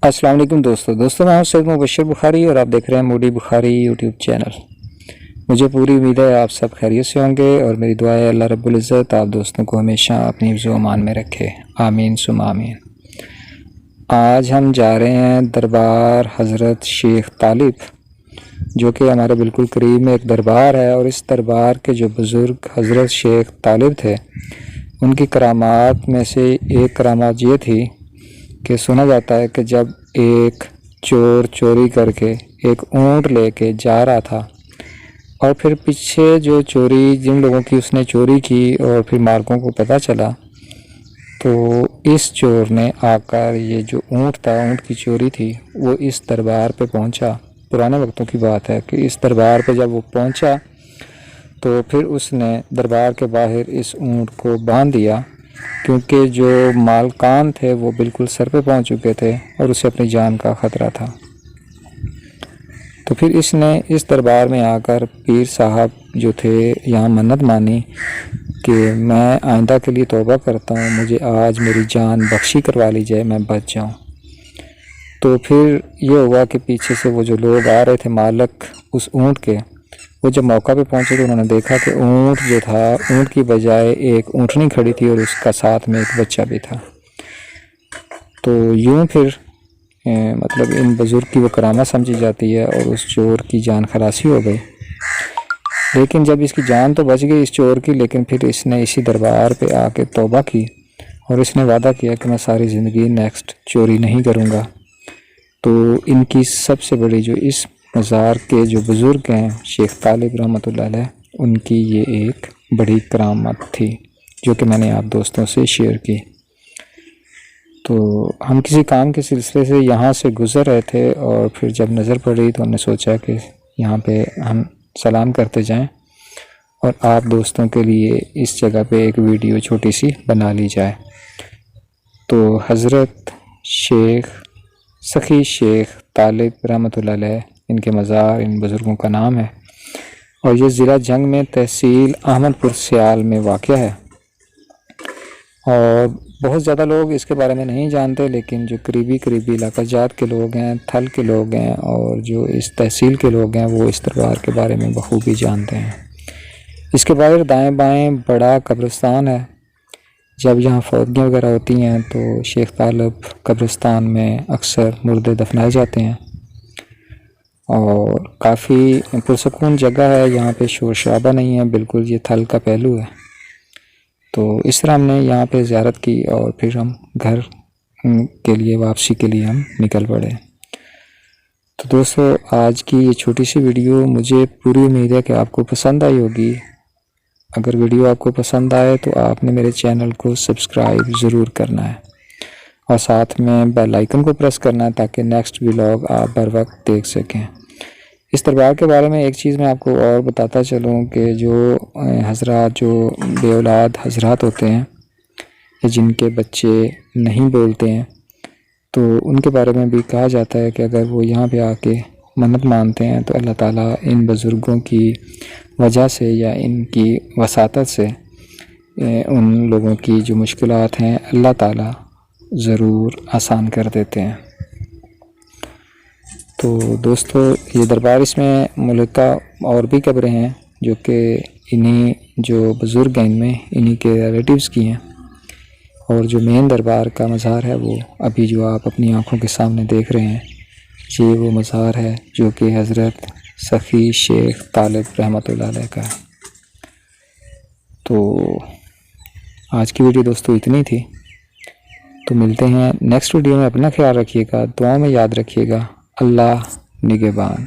السلام علیکم دوستوں میں ہوں سید مبشر بخاری اور آپ دیکھ رہے ہیں موڈی بخاری یوٹیوب چینل۔ مجھے پوری امید ہے آپ سب خیریت سے ہوں گے اور میری دعا ہے اللہ رب العزت آپ دوستوں کو ہمیشہ اپنی حفظ و امان میں رکھے، آمین ثم آمین۔ آج ہم جا رہے ہیں دربار حضرت شیخ طالب، جو کہ ہمارے بالکل قریب میں ایک دربار ہے، اور اس دربار کے جو بزرگ حضرت شیخ طالب تھے ان کی کرامات میں سے ایک کرامات یہ تھی کہ سنا جاتا ہے کہ جب ایک چور چوری کر کے ایک اونٹ لے کے جا رہا تھا اور پھر پیچھے جو چوری جن لوگوں کی اس نے چوری کی اور پھر مالکوں کو پتہ چلا، تو اس چور نے آ کر یہ جو اونٹ تھا، اونٹ کی چوری تھی، وہ اس دربار پہ پہنچا۔ پرانے وقتوں کی بات ہے کہ اس دربار پہ جب وہ پہنچا تو پھر اس نے دربار کے باہر اس اونٹ کو باندھ دیا، کیونکہ جو مالکان تھے وہ بالکل سر پہ پہنچ چکے تھے اور اسے اپنی جان کا خطرہ تھا۔ تو پھر اس نے اس دربار میں آ کر پیر صاحب جو تھے یہاں منت مانی کہ میں آئندہ کے لیے توبہ کرتا ہوں، مجھے آج میری جان بخشی کروا لی جائے، میں بچ جاؤں۔ تو پھر یہ ہوا کہ پیچھے سے وہ جو لوگ آ رہے تھے مالک اس اونٹ کے، وہ جب موقع پہ پہنچے تو انہوں نے دیکھا کہ اونٹ جو تھا، اونٹ کی بجائے ایک اونٹنی کھڑی تھی اور اس کا ساتھ میں ایک بچہ بھی تھا۔ تو یوں پھر مطلب ان بزرگ کی وہ کرامت سمجھی جاتی ہے اور اس چور کی جان خلاصی ہو گئی۔ لیکن جب اس کی جان تو بچ گئی اس چور کی، لیکن پھر اس نے اسی دربار پہ آ کے توبہ کی اور اس نے وعدہ کیا کہ میں ساری زندگی نیکسٹ چوری نہیں کروں گا۔ تو ان کی سب سے بڑی جو اس مزار کے جو بزرگ ہیں شیخ طالب رحمۃ اللہ علیہ، ان کی یہ ایک بڑی کرامت تھی جو کہ میں نے آپ دوستوں سے شیئر کی۔ تو ہم کسی کام کے سلسلے سے یہاں سے گزر رہے تھے اور پھر جب نظر پڑی تو ہم نے سوچا کہ یہاں پہ ہم سلام کرتے جائیں اور آپ دوستوں کے لیے اس جگہ پہ ایک ویڈیو چھوٹی سی بنا لی جائے۔ تو حضرت شیخ سخی شیخ طالب رحمۃ اللہ علیہ، ان کے مزار ان بزرگوں کا نام ہے، اور یہ ضلع جنگ میں تحصیل احمد پور سیال میں واقع ہے۔ اور بہت زیادہ لوگ اس کے بارے میں نہیں جانتے، لیکن جو قریبی علاقہ جات کے لوگ ہیں، تھل کے لوگ ہیں اور جو اس تحصیل کے لوگ ہیں، وہ اس دربار کے بارے میں بخوبی جانتے ہیں۔ اس کے باہر دائیں بائیں بڑا قبرستان ہے۔ جب یہاں فوتگیاں وغیرہ ہوتی ہیں تو شیخ طالب قبرستان میں اکثر مردے دفنائے جاتے ہیں، اور کافی پرسکون جگہ ہے، یہاں پہ شور شرابہ نہیں ہے، بالکل یہ تھل کا پہلو ہے۔ تو اس طرح ہم نے یہاں پہ زیارت کی اور پھر ہم گھر کے لیے واپسی کے لیے ہم نکل پڑے۔ تو دوستو، آج کی یہ چھوٹی سی ویڈیو مجھے پوری امید ہے کہ آپ کو پسند آئی ہوگی۔ اگر ویڈیو آپ کو پسند آئے تو آپ نے میرے چینل کو سبسکرائب ضرور کرنا ہے اور ساتھ میں بیل آئیکن کو پریس کرنا ہے تاکہ نیکسٹ ولاگ آپ بر وقت دیکھ سکیں۔ اس دربار کے بارے میں ایک چیز میں آپ کو اور بتاتا چلوں کہ جو حضرات جو بے اولاد حضرات ہوتے ہیں یا جن کے بچے نہیں بولتے ہیں، تو ان کے بارے میں بھی کہا جاتا ہے کہ اگر وہ یہاں پہ آ کے منت مانتے ہیں تو اللہ تعالیٰ ان بزرگوں کی وجہ سے یا ان کی وساطت سے ان لوگوں کی جو مشکلات ہیں اللہ تعالیٰ ضرور آسان کر دیتے ہیں۔ تو دوستو، یہ دربار اس میں ملکہ اور بھی قبریں ہیں جو کہ انہی جو بزرگ ہیں ان میں انہی کے ریلیٹیوز کی ہیں، اور جو مین دربار کا مزار ہے وہ ابھی جو آپ اپنی آنکھوں کے سامنے دیکھ رہے ہیں، یہ وہ مزار ہے جو کہ حضرت سخی شیخ طالب رحمۃ اللہ علیہ کا ہے۔ تو آج کی ویڈیو دوستو اتنی تھی، تو ملتے ہیں نیکسٹ ویڈیو میں۔ اپنا خیال رکھیے گا، دعاؤں میں یاد رکھیے گا۔ اللہ نگہبان۔